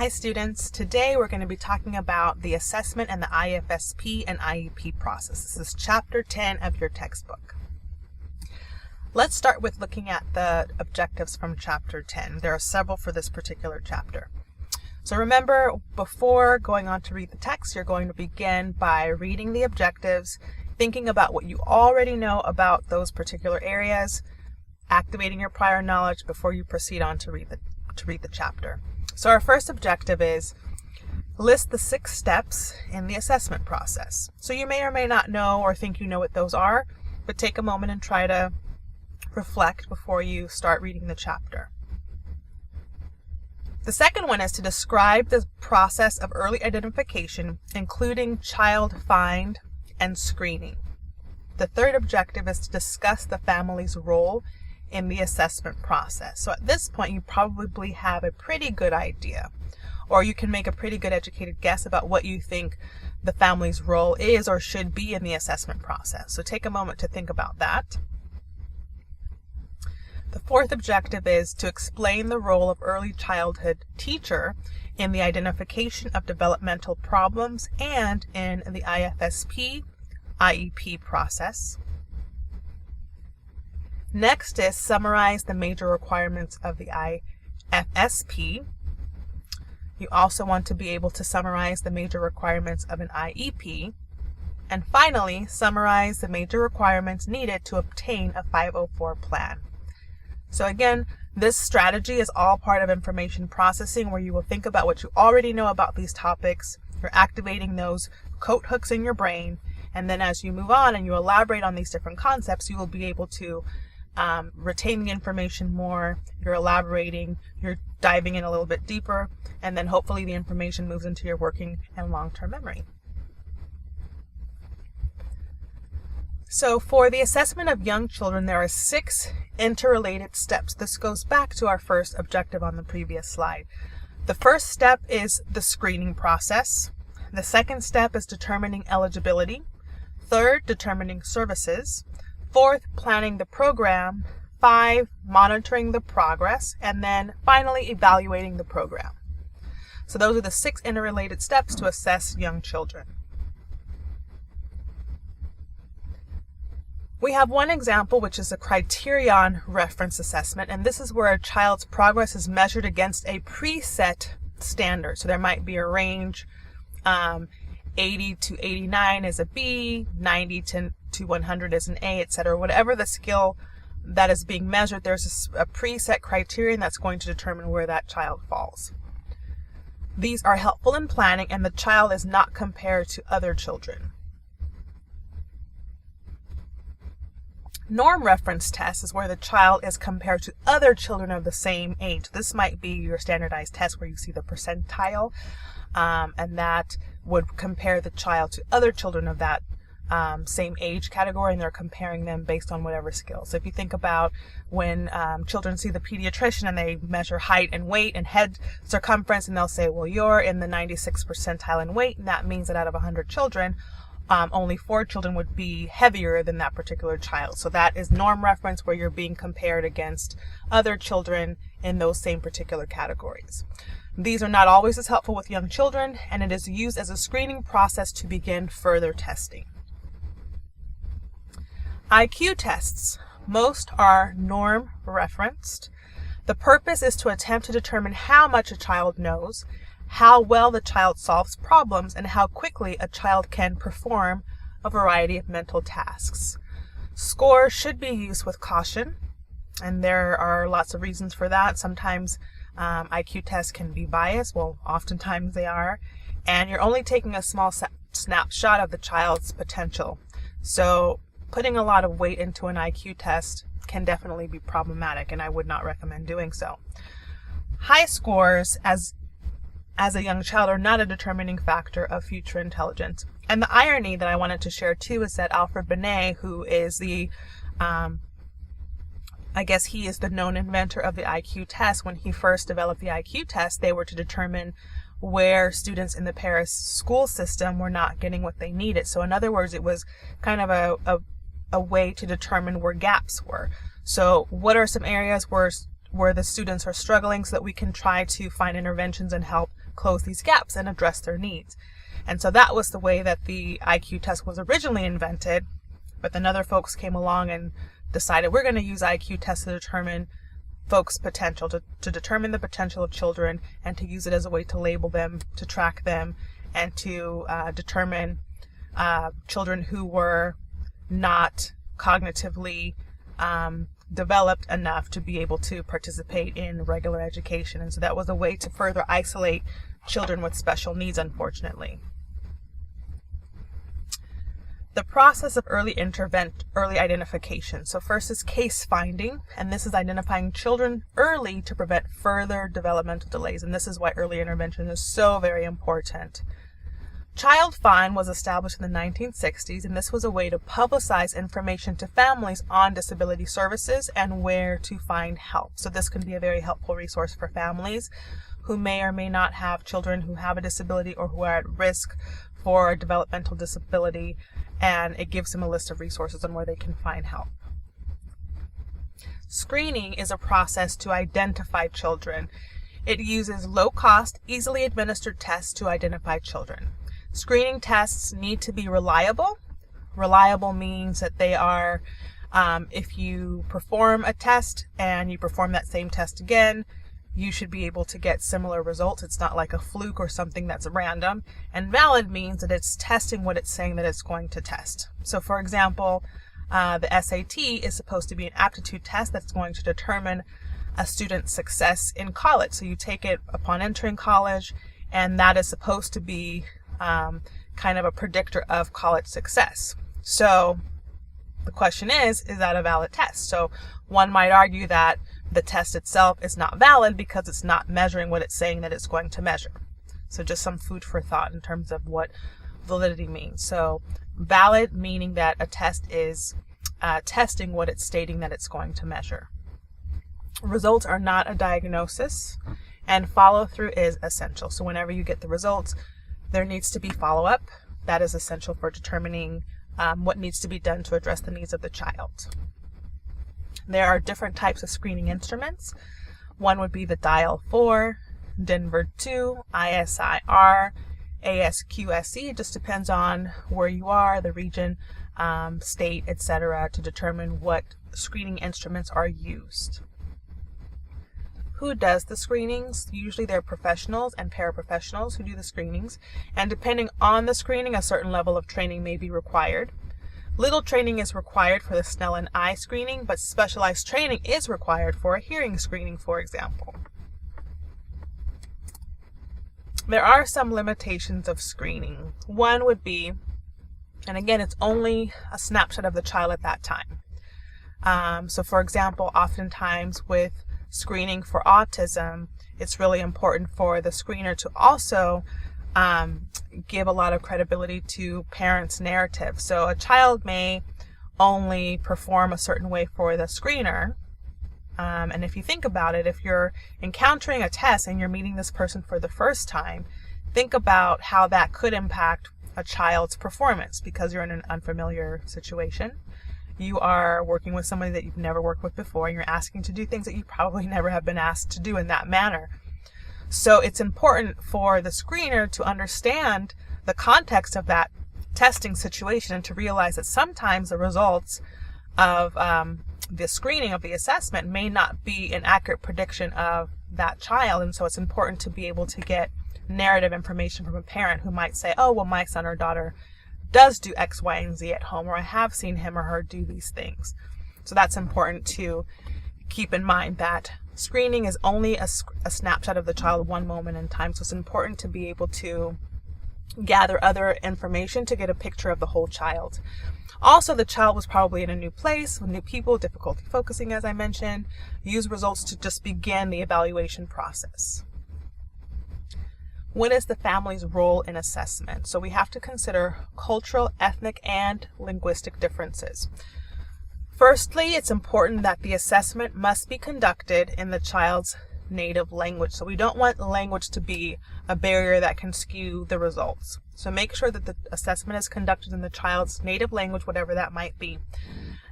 Hi students, today we're going to be talking about the assessment and the IFSP and IEP process. This is chapter 10 of your textbook. Let's start with looking at the objectives from chapter 10. There are several for this particular chapter. So remember, before going on to read the text, you're going to begin by reading the objectives, thinking about what you already know about those particular areas, activating your prior knowledge before you proceed on to read the chapter. So our first objective is list the 6 steps in the assessment process. So you may or may not know or think you know what those are, but take a moment and try to reflect before you start reading the chapter. The second one is to describe the process of early identification, including child find and screening. The third objective is to discuss the family's role in the assessment process. So at this point, you probably have a pretty good idea, or you can make a pretty good educated guess about what you think the family's role is or should be in the assessment process. So take a moment to think about that. The fourth objective is to explain the role of early childhood teacher in the identification of developmental problems and in the IFSP, IEP process. Next is summarize the major requirements of the IFSP. You also want to be able to summarize the major requirements of an IEP. And finally, summarize the major requirements needed to obtain a 504 plan. So again, this strategy is all part of information processing, where you will think about what you already know about these topics. You're activating those coat hooks in your brain. And then as you move on and you elaborate on these different concepts, you will be able to retain the information more, you're elaborating, you're diving in a little bit deeper, and then hopefully the information moves into your working and long-term memory. So for the assessment of young children, there are 6 interrelated steps. This goes back to our first objective on the previous slide. The first step is the screening process. The second step is determining eligibility. Third, determining services. Fourth, planning the program. 5, monitoring the progress. And then finally, evaluating the program. So those are the 6 interrelated steps to assess young children. We have one example, which is a criterion reference assessment. And this is where a child's progress is measured against a preset standard. So there might be a range. 80 to 89 is a B, 90 to 100 is an A, etc. Whatever the skill that is being measured, there's a preset criterion that's going to determine where that child falls. These are helpful in planning, and the child is not compared to other children. Norm reference test is where the child is compared to other children of the same age. This might be your standardized test where you see the percentile, and that would compare the child to other children of that same age category, and they're comparing them based on whatever skills. So if you think about when children see the pediatrician and they measure height and weight and head circumference, and they'll say, well, you're in the 96th percentile in weight, and that means that out of 100 children, only 4 children would be heavier than that particular child. So that is norm reference, where you're being compared against other children in those same particular categories. These are not always as helpful with young children, and it is used as a screening process to begin further testing. IQ tests. Most are norm referenced. The purpose is to attempt to determine how much a child knows, how well the child solves problems, and how quickly a child can perform a variety of mental tasks. Scores should be used with caution, and there are lots of reasons for that. Sometimes IQ tests can be biased. Well, oftentimes they are. And you're only taking a small snapshot of the child's potential. So putting a lot of weight into an IQ test can definitely be problematic, and I would not recommend doing so. High scores as a young child are not a determining factor of future intelligence. And the irony that I wanted to share too is that Alfred Binet, who is the I guess he is the known inventor of the IQ test. When he first developed the IQ test, they were to determine where students in the Paris school system were not getting what they needed. So in other words, it was kind of a way to determine where gaps were. So what are some areas where where the students are struggling so that we can try to find interventions and help close these gaps and address their needs. And so that was the way that the IQ test was originally invented, but then other folks came along and decided we're going to use IQ tests to determine folks' potential, to determine the potential of children, and to use it as a way to label them, to track them, and to determine children who were not cognitively developed enough to be able to participate in regular education. And so that was a way to further isolate children with special needs, unfortunately. The process of early identification. So first is case finding, and this is identifying children early to prevent further developmental delays. And this is why early intervention is so very important. Child Find was established in the 1960s, and this was a way to publicize information to families on disability services and where to find help. So this can be a very helpful resource for families who may or may not have children who have a disability or who are at risk for a developmental disability, and it gives them a list of resources on where they can find help. Screening is a process to identify children. It uses low-cost, easily administered tests to identify children. Screening tests need to be reliable. Reliable means that they are, if you perform a test and you perform that same test again, you should be able to get similar results. It's not like a fluke or something that's random. And valid means that it's testing what it's saying that it's going to test. So for example, the SAT is supposed to be an aptitude test that's going to determine a student's success in college. So you take it upon entering college, and that is supposed to be kind of a predictor of college success. So the question is that a valid test? So one might argue that the test itself is not valid because it's not measuring what it's saying that it's going to measure. So just some food for thought in terms of what validity means. So valid meaning that a test is testing what it's stating that it's going to measure. Results are not a diagnosis, and follow-through is essential. So whenever you get the results, there needs to be follow-up. That is essential for determining what needs to be done to address the needs of the child. There are different types of screening instruments. One would be the Dial-4, Denver-2, ISIR, ASQSE. It just depends on where you are, the region, state, etc., to determine what screening instruments are used. Who does the screenings? Usually they're professionals and paraprofessionals who do the screenings, and depending on the screening, a certain level of training may be required. Little training is required for the Snellen eye screening, but specialized training is required for a hearing screening, for example. There are some limitations of screening. One would be, and again, it's only a snapshot of the child at that time. So for example, oftentimes with screening for autism, it's really important for the screener to also give a lot of credibility to parents' narrative. So a child may only perform a certain way for the screener. And if you think about it, if you're encountering a test and you're meeting this person for the first time, think about how that could impact a child's performance because you're in an unfamiliar situation. You are working with somebody that you've never worked with before, and you're asking to do things that you probably never have been asked to do in that manner. So it's important for the screener to understand the context of that testing situation and to realize that sometimes the results of the screening of the assessment may not be an accurate prediction of that child. And so it's important to be able to get narrative information from a parent who might say, oh, well, my son or daughter does do X, Y, and Z at home, or I have seen him or her do these things. So that's important to keep in mind, that screening is only a snapshot of the child one moment in time. So it's important to be able to gather other information to get a picture of the whole child. Also, the child was probably in a new place with new people, difficulty focusing, as I mentioned. Use results to just begin the evaluation process. What is the family's role in assessment? So we have to consider cultural, ethnic, and linguistic differences. Firstly, it's important that the assessment must be conducted in the child's native language. So we don't want language to be a barrier that can skew the results. So make sure that the assessment is conducted in the child's native language, whatever that might be.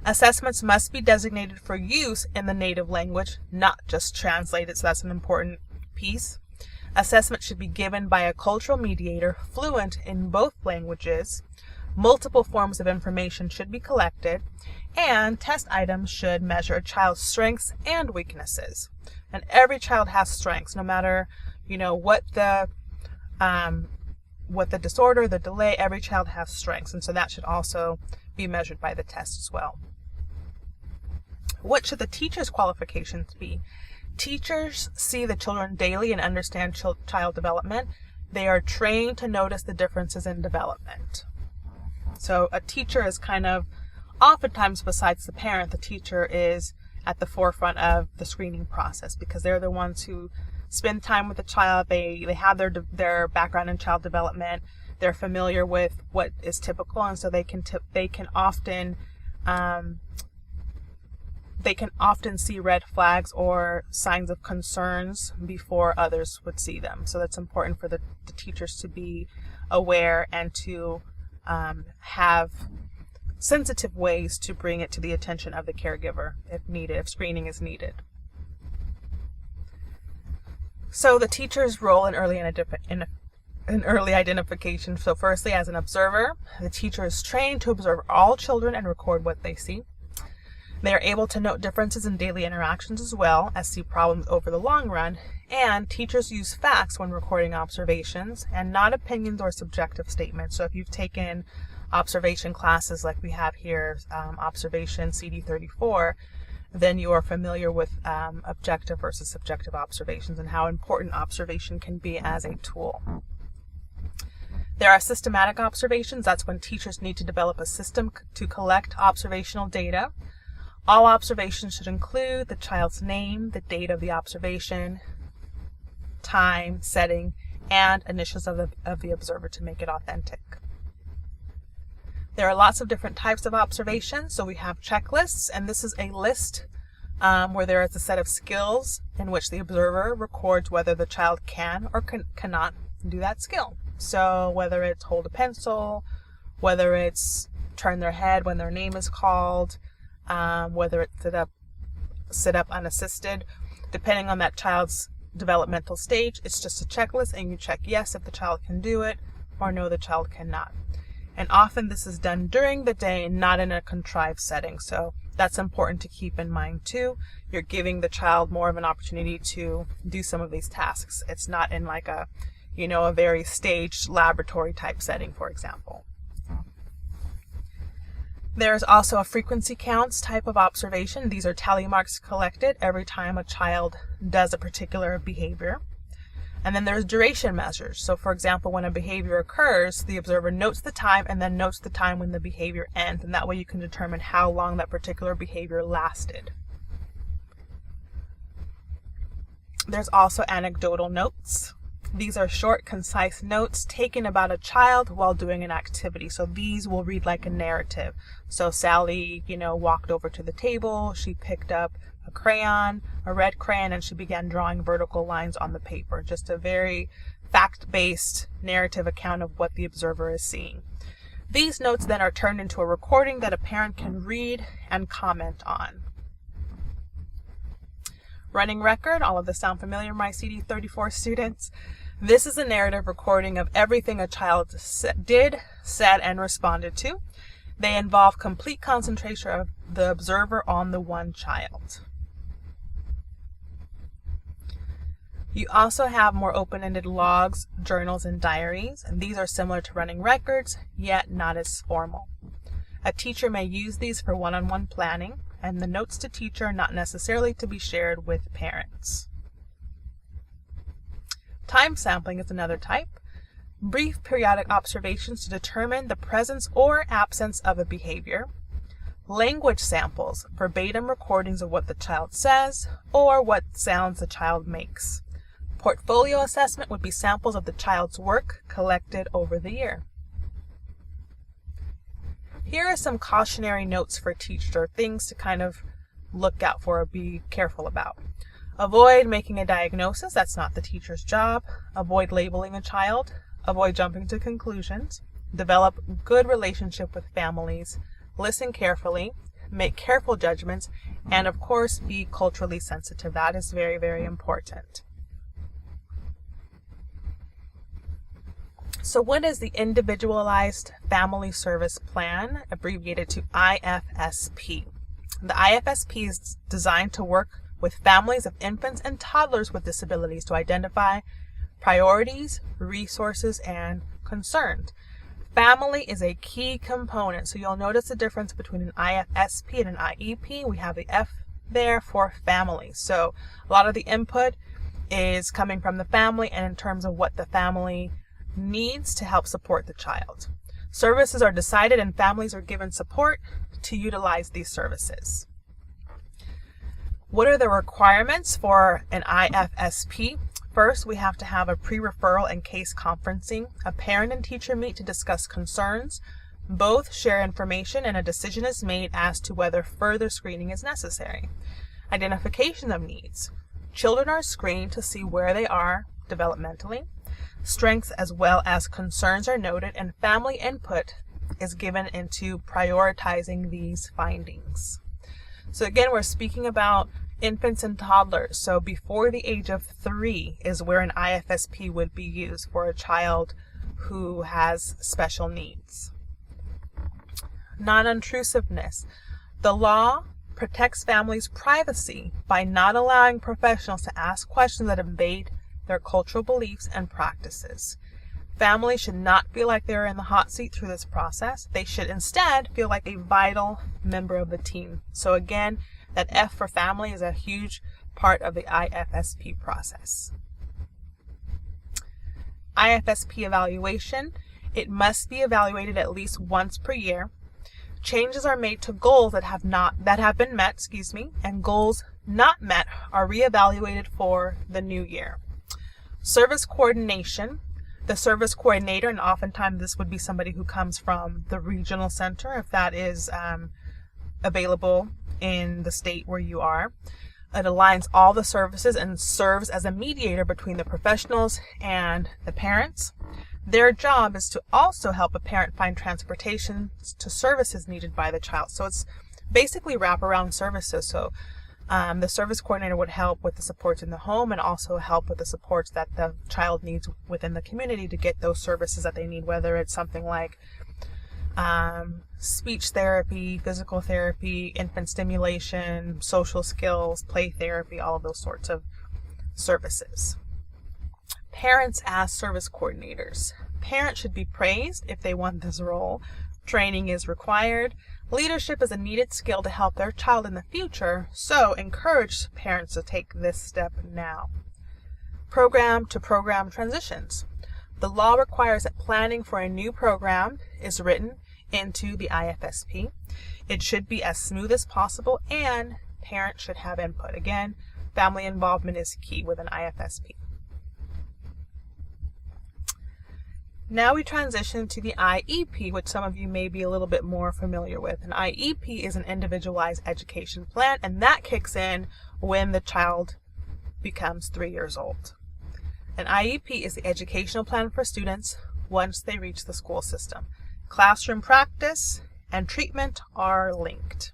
Assessments must be designated for use in the native language, not just translated, so that's an important piece. Assessment should be given by a cultural mediator fluent in both languages. Multiple forms of information should be collected, and test items should measure a child's strengths and weaknesses. And every child has strengths, no matter, what the disorder, the delay, every child has strengths, and so that should also be measured by the test as well. What should the teacher's qualifications be? Teachers see the children daily and understand child development. They are trained to notice the differences in development. So a teacher is kind of, oftentimes besides the parent, the teacher is at the forefront of the screening process because they're the ones who spend time with the child. They have their background in child development. They're familiar with what is typical, and so they can often see red flags or signs of concerns before others would see them. So that's important for the teachers to be aware and to have sensitive ways to bring it to the attention of the caregiver if needed, if screening is needed. So the teacher's role in early identification. So firstly, as an observer, the teacher is trained to observe all children and record what they see. They are able to note differences in daily interactions as well as see problems over the long run, and teachers use facts when recording observations and not opinions or subjective statements. So if you've taken observation classes like we have here, observation CD34, then you are familiar with objective versus subjective observations and how important observation can be as a tool. There are systematic observations. That's when teachers need to develop a system to collect observational data. All observations should include the child's name, the date of the observation, time, setting, and initials of the observer to make it authentic. There are lots of different types of observations. So we have checklists, and this is a list where there is a set of skills in which the observer records whether the child can or cannot do that skill. So whether it's hold a pencil, whether it's turn their head when their name is called, whether it's sit up unassisted, depending on that child's developmental stage, it's just a checklist and you check yes if the child can do it or no, the child cannot. And often this is done during the day, not in a contrived setting. So that's important to keep in mind too. You're giving the child more of an opportunity to do some of these tasks. It's not in like a very staged laboratory type setting, for example. There's also a frequency counts type of observation. These are tally marks collected every time a child does a particular behavior. And then there's duration measures. So for example, when a behavior occurs, the observer notes the time and then notes the time when the behavior ends. And that way you can determine how long that particular behavior lasted. There's also anecdotal notes. These are short, concise notes taken about a child while doing an activity. So these will read like a narrative. So Sally, walked over to the table. She picked up a crayon, a red crayon, and she began drawing vertical lines on the paper. Just a very fact-based narrative account of what the observer is seeing. These notes then are turned into a recording that a parent can read and comment on. Running record, all of this sound familiar, my CD34 students? This is a narrative recording of everything a child did, said, and responded to. They involve complete concentration of the observer on the one child. You also have more open-ended logs, journals, and diaries, and these are similar to running records, yet not as formal. A teacher may use these for one-on-one planning, and the notes to teacher are not necessarily to be shared with parents. Time sampling is another type. Brief periodic observations to determine the presence or absence of a behavior. Language samples, verbatim recordings of what the child says or what sounds the child makes. Portfolio assessment would be samples of the child's work collected over the year. Here are some cautionary notes for teachers, things to kind of look out for or be careful about. Avoid making a diagnosis. That's not the teacher's job. Avoid labeling a child. Avoid jumping to conclusions. Develop good relationship with families. Listen carefully. make careful judgments, and of course be culturally sensitive. That is very, very important. So what is the Individualized Family Service Plan, abbreviated to IFSP? The IFSP is designed to work with families of infants and toddlers with disabilities to identify priorities, resources, and concerns. Family is a key component, so you'll notice the difference between an IFSP and an IEP. We have the F there for family. So a lot of the input is coming from the family and in terms of what the family needs to help support the child. Services are decided and families are given support to utilize these services. What are the requirements for an IFSP? First, we have to have a pre-referral and case conferencing. A parent and teacher meet to discuss concerns. Both share information and a decision is made as to whether further screening is necessary. Identification of needs. Children are screened to see where they are developmentally. Strengths as well as concerns are noted, and family input is given into prioritizing these findings. So again, we're speaking about infants and toddlers. So before the age of 3 is where an IFSP would be used for a child who has special needs. Non-intrusiveness. The law protects families' privacy by not allowing professionals to ask questions that invade their cultural beliefs and practices. Families should not feel like they're in the hot seat through this process. They should instead feel like a vital member of the team. So again, that F for family is a huge part of the IFSP process. IFSP evaluation. It must be evaluated at least once per year. Changes are made to goals that have been met, and goals not met are reevaluated for the new year. Service coordination. The service coordinator, and oftentimes this would be somebody who comes from the regional center, if that is available in the state where you are. It aligns all the services and serves as a mediator between the professionals and the parents. Their job is to also help a parent find transportation to services needed by the child. So it's basically wraparound services. So the service coordinator would help with the supports in the home and also help with the supports that the child needs within the community to get those services that they need, whether it's something like speech therapy, physical therapy, infant stimulation, social skills, play therapy, all of those sorts of services. Parents as service coordinators. Parents should be praised if they want this role. Training is required. Leadership is a needed skill to help their child in the future, so encourage parents to take this step now. Program to program transitions. The law requires that planning for a new program is written into the IFSP. It should be as smooth as possible and parents should have input. Again, family involvement is key with an IFSP. Now we transition to the IEP, which some of you may be a little bit more familiar with. An IEP is an Individualized Education Plan, and that kicks in when the child becomes 3 years old. An IEP is the educational plan for students once they reach the school system. Classroom practice and treatment are linked.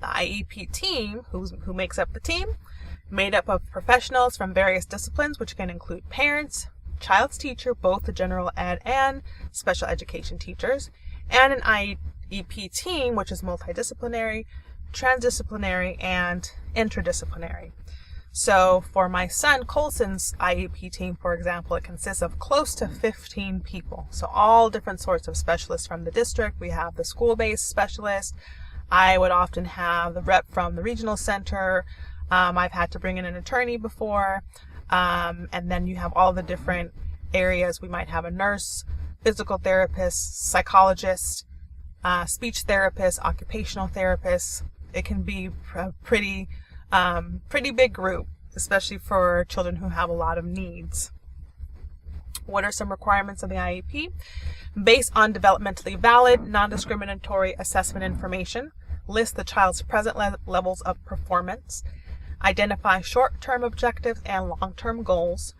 The IEP team, who makes up the team, made up of professionals from various disciplines, which can include parents, child's teacher, both the general ed and special education teachers, and an IEP team, which is multidisciplinary, transdisciplinary, and interdisciplinary. So for my son Colson's IEP team, for example, it consists of close to 15 people. So all different sorts of specialists from the district. We have the school-based specialist. I would often have the rep from the regional center. I've had to bring in an attorney before. And then you have all the different areas. We might have a nurse, physical therapist, psychologist, speech therapist, occupational therapist. It can be a pretty big group, especially for children who have a lot of needs. What are some requirements of the IEP? Based on developmentally valid, non-discriminatory assessment information, list the child's present levels of performance, identify short-term objectives and long-term goals,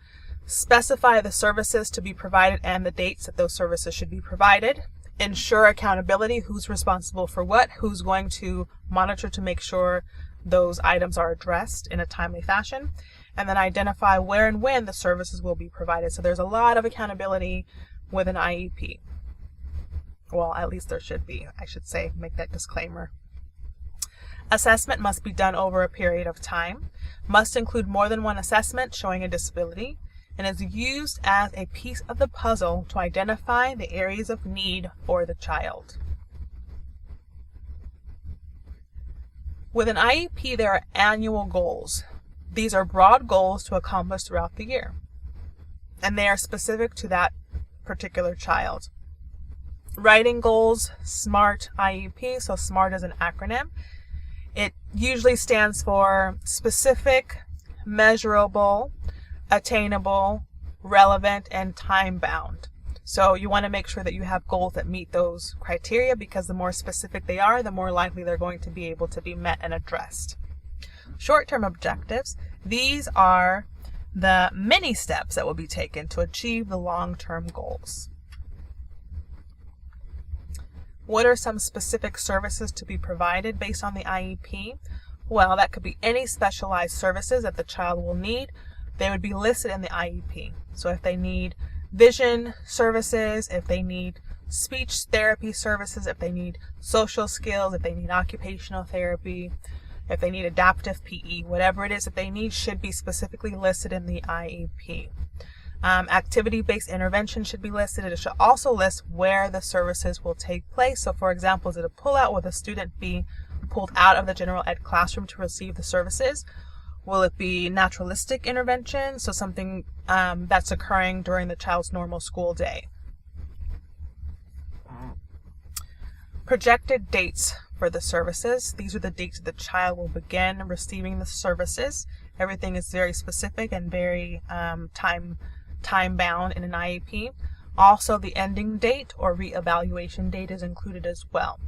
specify the services to be provided and the dates that those services should be provided, ensure accountability, who's responsible for what, who's going to monitor to make sure those items are addressed in a timely fashion, and then identify where and when the services will be provided. So there's a lot of accountability with an IEP. Well, at least there should be, I should say, make that disclaimer. Assessment must be done over a period of time, must include more than one assessment showing a disability, and is used as a piece of the puzzle to identify the areas of need for the child. With an IEP, there are annual goals. These are broad goals to accomplish throughout the year, and they are specific to that particular child. Writing goals, SMART IEP, so SMART is an acronym. It usually stands for specific, measurable, attainable, relevant, and time-bound. So you want to make sure that you have goals that meet those criteria, because the more specific they are, the more likely they're going to be able to be met and addressed. Short-term objectives, these are the mini steps that will be taken to achieve the long-term goals. What are some specific services to be provided based on the IEP? Well, that could be any specialized services that the child will need. They would be listed in the IEP. So if they need vision services, if they need speech therapy services, if they need social skills, if they need occupational therapy, if they need adaptive PE, whatever it is that they need should be specifically listed in the IEP. Activity-based intervention should be listed. It should also list where the services will take place. So for example, is it a pull-out? Will the student be pulled out of the general ed classroom to receive the services? Will it be naturalistic intervention? So something that's occurring during the child's normal school day. Projected dates for the services. These are the dates that the child will begin receiving the services. Everything is very specific and very time-bound in an IEP. Also, the ending date or reevaluation date is included as well.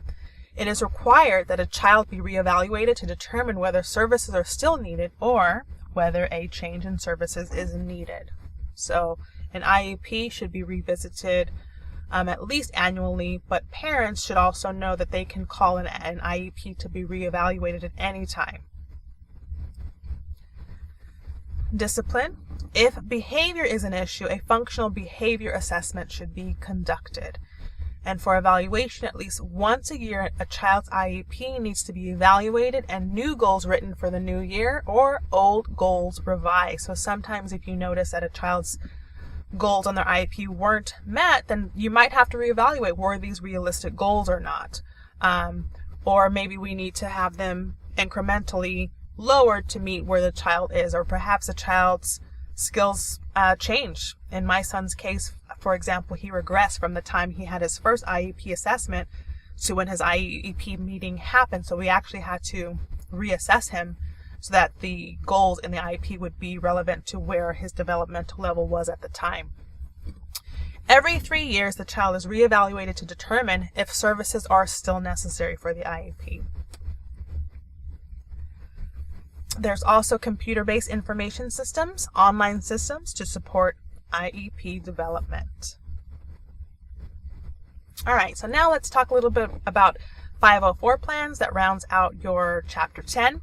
It is required that a child be reevaluated to determine whether services are still needed or whether a change in services is needed. So an IEP should be revisited at least annually, but parents should also know that they can call an IEP to be reevaluated at any time. Discipline. If behavior is an issue, a functional behavior assessment should be conducted. And for evaluation, at least once a year, a child's IEP needs to be evaluated and new goals written for the new year or old goals revised. So sometimes if you notice that a child's goals on their IEP weren't met, then you might have to reevaluate, were these realistic goals or not? Or maybe we need to have them incrementally lowered to meet where the child is, or perhaps the child's skills change. In my son's case, for example, he regressed from the time he had his first IEP assessment to when his IEP meeting happened. So we actually had to reassess him so that the goals in the IEP would be relevant to where his developmental level was at the time. Every 3 years, the child is reevaluated to determine if services are still necessary for the IEP. There's also computer-based information systems, online systems to support IEP development. All right, so now let's talk a little bit about 504 plans that rounds out your Chapter 10.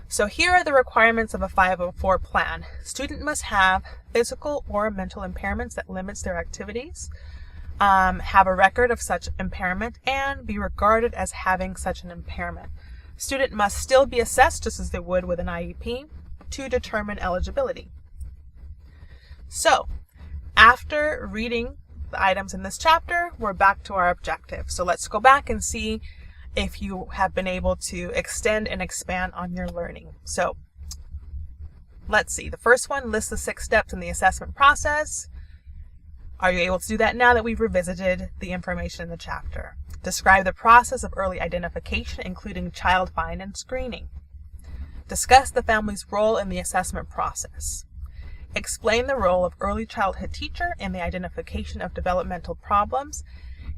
So here are the requirements of a 504 plan. Student must have physical or mental impairments that limits their activities, have a record of such impairment, and be regarded as having such an impairment. Student must still be assessed just as they would with an IEP to determine eligibility. So, after reading the items in this chapter, we're back to our objective. So let's go back and see if you have been able to extend and expand on your learning. So let's see. The first one lists the 6 steps in the assessment process. Are you able to do that now that we've revisited the information in the chapter? Describe the process of early identification, including child find and screening. Discuss the family's role in the assessment process. Explain the role of early childhood teacher in the identification of developmental problems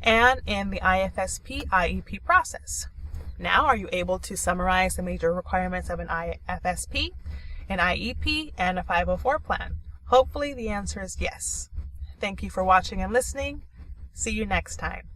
and in the IFSP IEP process. Now, are you able to summarize the major requirements of an IFSP, an IEP, and a 504 plan? Hopefully the answer is yes. Thank you for watching and listening. See you next time.